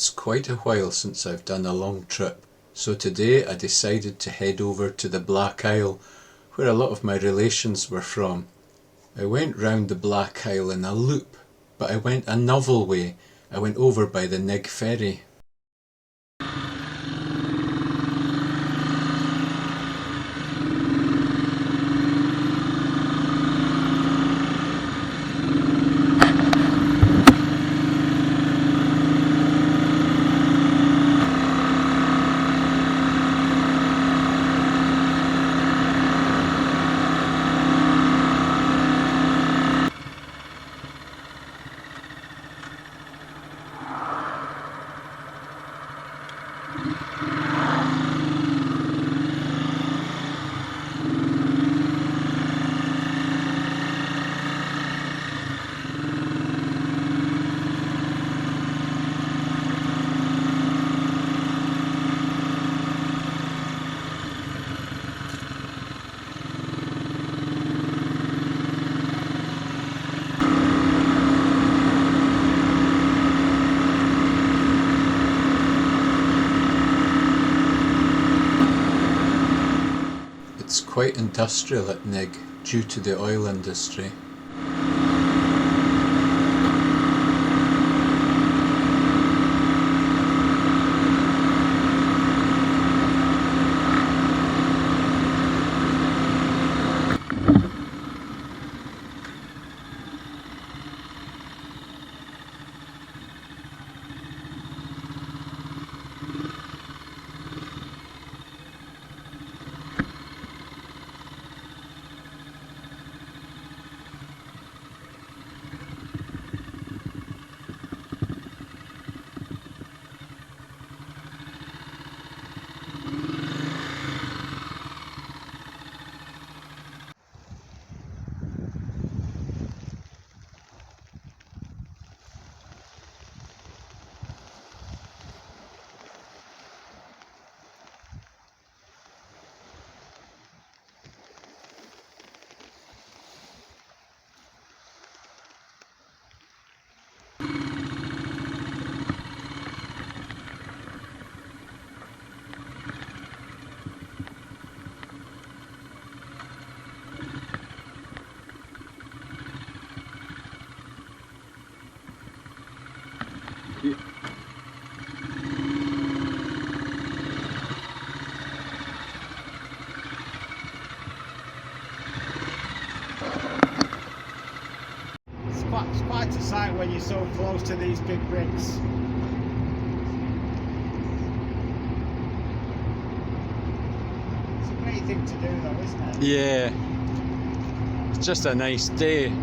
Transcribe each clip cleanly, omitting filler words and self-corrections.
It's quite a while since I've done a long trip, so today I decided to head over to the Black Isle, where a lot of my relations were from. I went round the Black Isle in a loop, but I went a novel way. I went over by the Nigg Ferry. It's quite industrial at Nigg due to the oil industry. It's quite a sight when you're so close to these big rigs. It's a great thing to do though, isn't it? Yeah, it's just a nice day.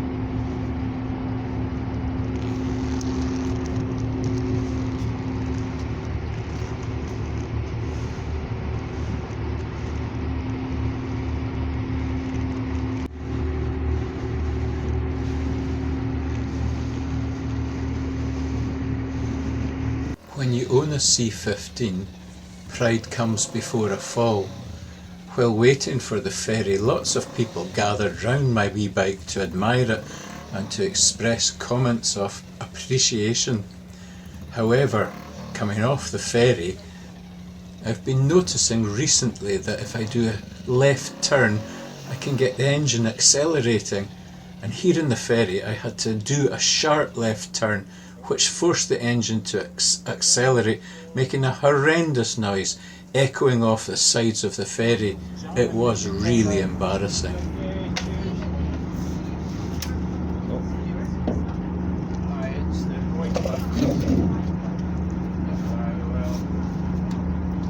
When you own a C15, pride comes before a fall. While waiting for the ferry, lots of people gathered round my wee bike to admire it and to express comments of appreciation. However, coming off the ferry, I've been noticing recently that if I do a left turn, I can get the engine accelerating, and here in the ferry I had to do a sharp left turn which forced the engine to accelerate, making a horrendous noise echoing off the sides of the ferry. It was really embarrassing.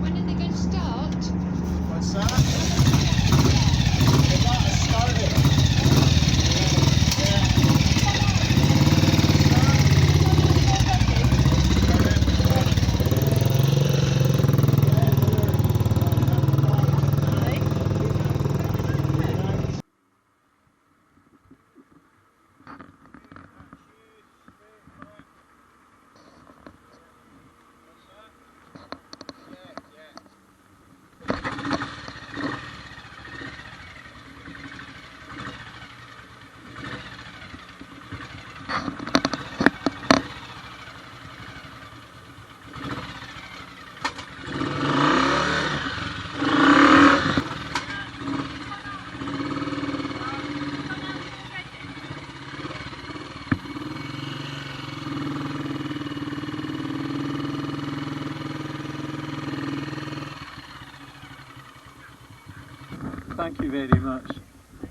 When are they going to start? What's that? They got us started. thank you very much.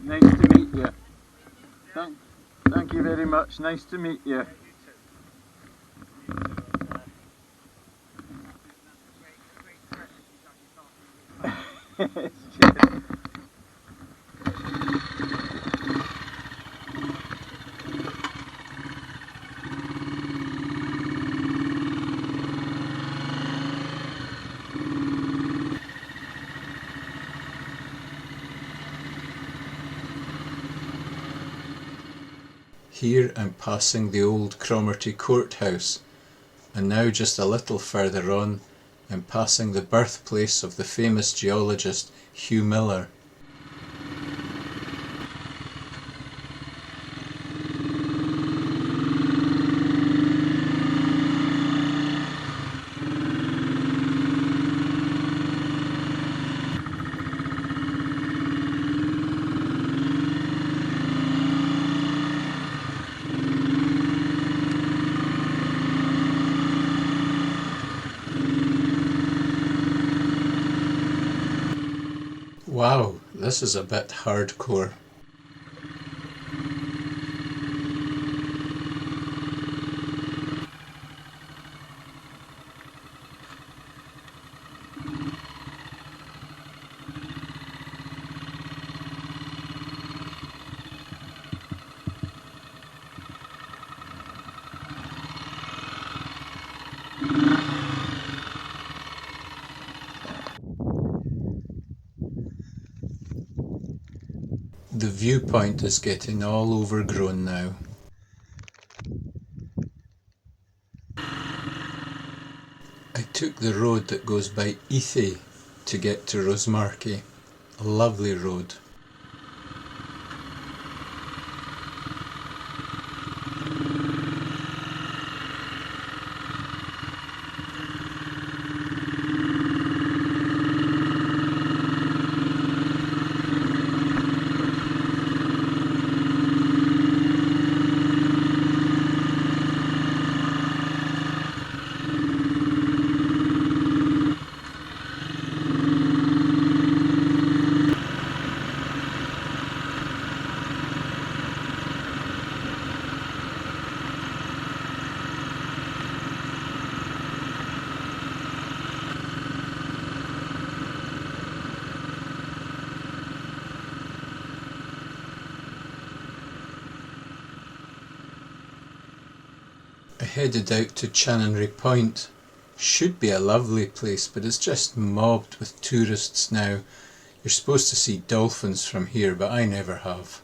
Nice to meet you. Thank you very much. Nice to meet you. Here I'm passing the old Cromarty Courthouse, and now just a little further on I'm passing the birthplace of the famous geologist Hugh Miller. Wow, this is a bit hardcore. The viewpoint is getting all overgrown now. I took the road that goes by Ethe to get to Rosemarkie. A lovely road. I headed out to Chanonry Point. Should be a lovely place, but it's just mobbed with tourists now. You're supposed to see dolphins from here, but I never have.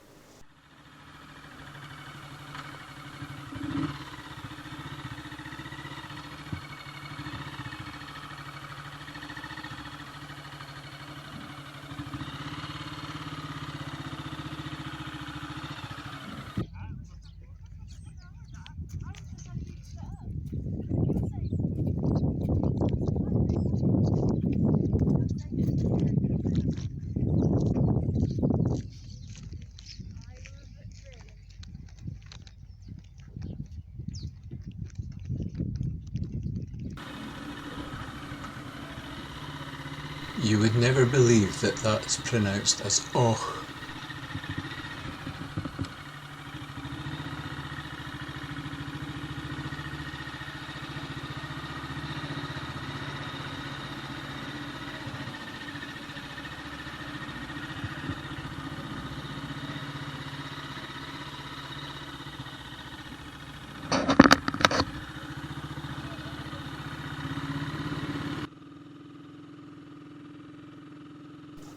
You would never believe that that's pronounced as och.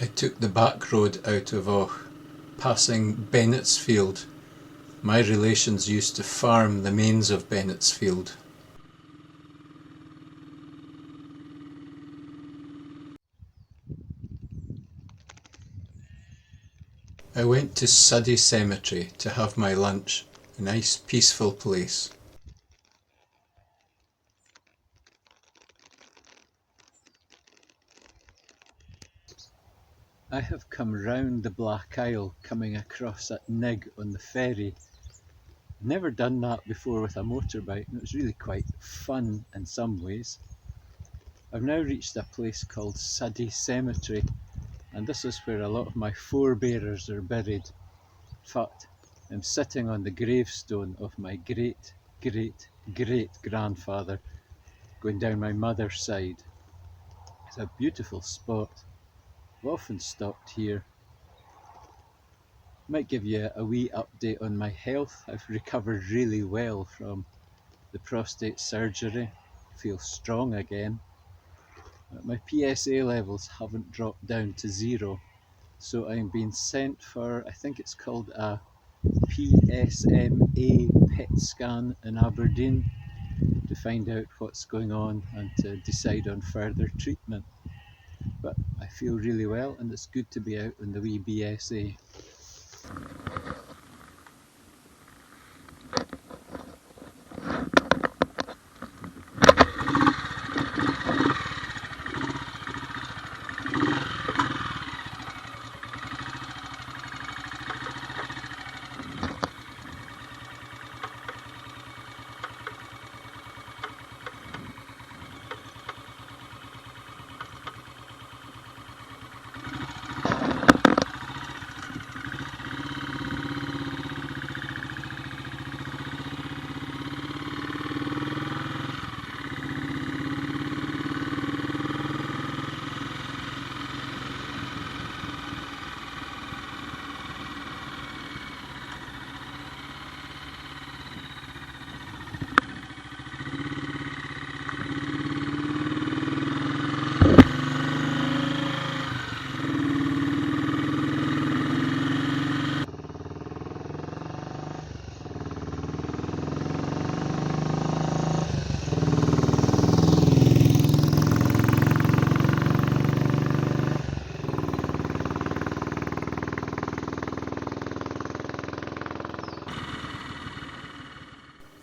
I took the back road out of Och, passing Bennettsfield. My relations used to farm the mains of Bennettsfield. I went to Suddy Cemetery to have my lunch, a nice peaceful place. I have come round the Black Isle, coming across at Nigg on the ferry. Never done that before with a motorbike, and it was really quite fun in some ways. I've now reached a place called Suddy Cemetery, and this is where a lot of my forebearers are buried. In fact, I'm sitting on the gravestone of my great grandfather going down my mother's side. It's a beautiful spot. I've often stopped here. Might give you a wee update on my health. I've recovered really well from the prostate surgery. I feel strong again. But my PSA levels haven't dropped down to 0, so I'm being sent for, I think it's called a PSMA PET scan in Aberdeen to find out what's going on and to decide on further treatment. But I feel really well, and it's good to be out on the wee BSA.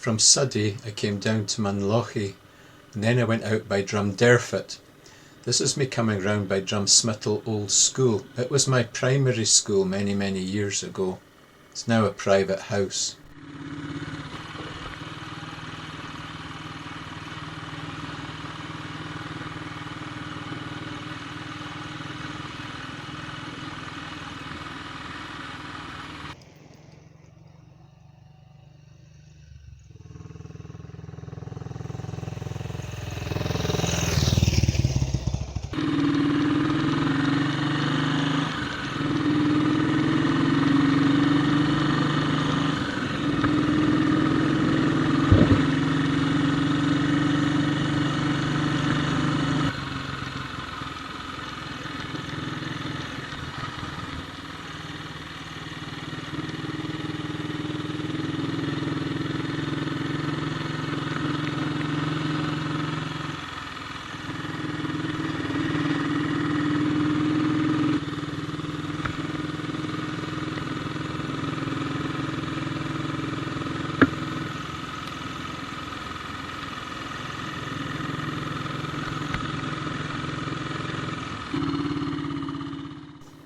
From Suddy I came down to Manlochy, and then I went out by Drumderfit. This is me coming round by Drumsmittle Old School. It was my primary school many years ago. It's now a private house.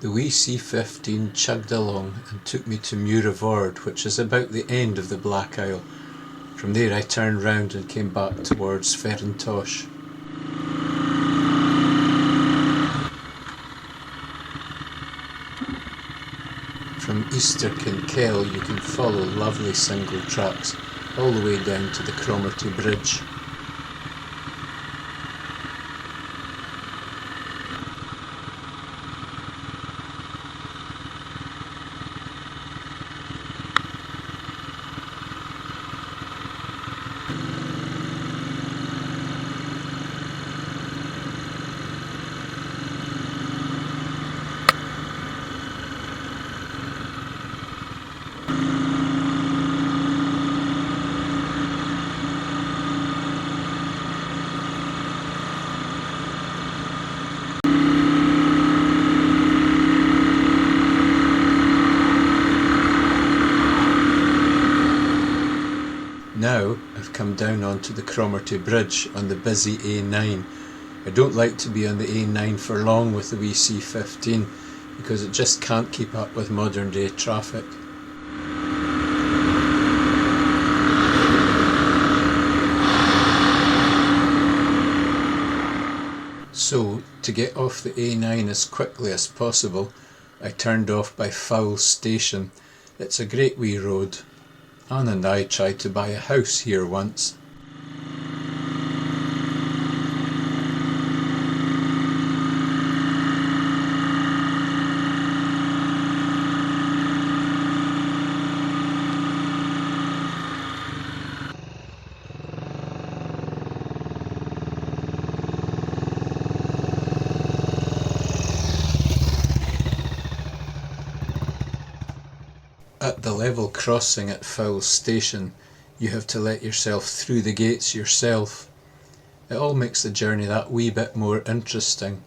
The wee C15 chugged along and took me to Muirvord, which is about the end of the Black Isle. From there I turned round and came back towards Ferrintosh. From Easter Kinkell you can follow lovely single tracks all the way down to the Cromarty Bridge. Now I've come down onto the Cromarty Bridge on the busy A9. I don't like to be on the A9 for long with the wee C15 because it just can't keep up with modern day traffic. So To get off the A9 as quickly as possible, I turned off by Fowl Station. It's a great wee road. Anne and I tried to buy a house here once. At the level crossing at Fowl Station, you have to let yourself through the gates yourself. It all makes the journey that wee bit more interesting.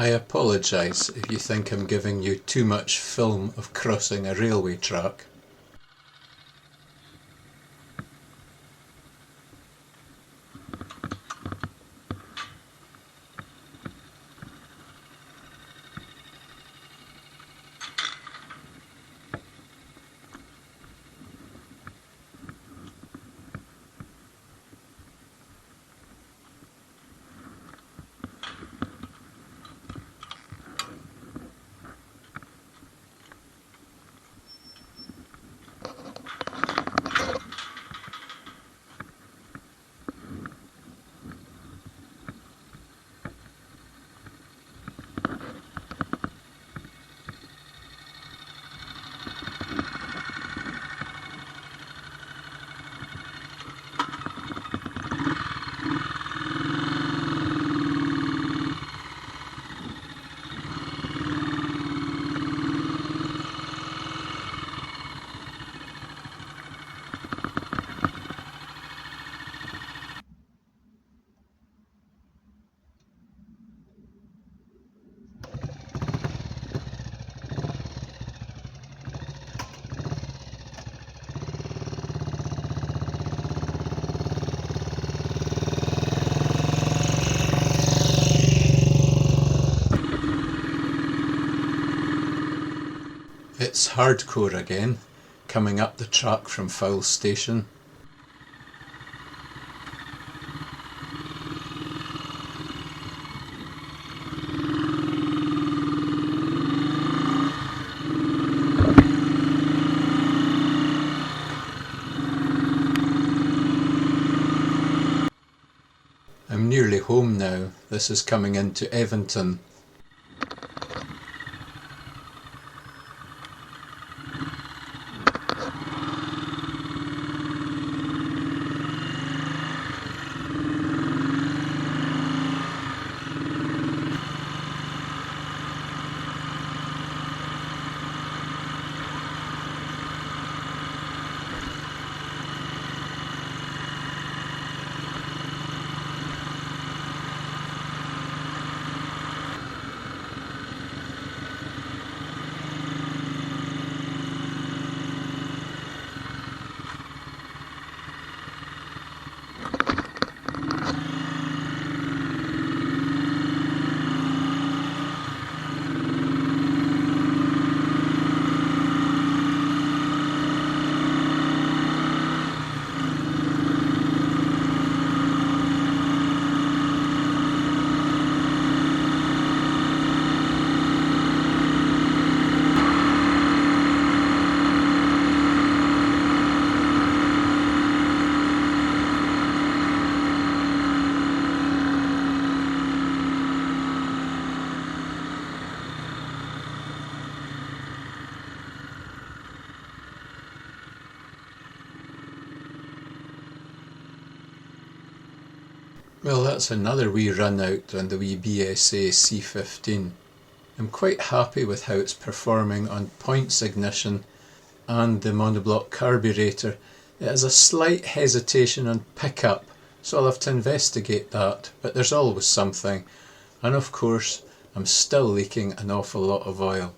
I apologise if you think I'm giving you too much film of crossing a railway track. It's hardcore again, coming up the track from Fowl Station. I'm nearly home now. This is coming into Eventon. Well, that's another wee run out on the wee BSA C15. I'm quite happy with how it's performing on points ignition and the monoblock carburetor. It has a slight hesitation on pickup, so I'll have to investigate that, but there's always something. And of course, I'm still leaking an awful lot of oil.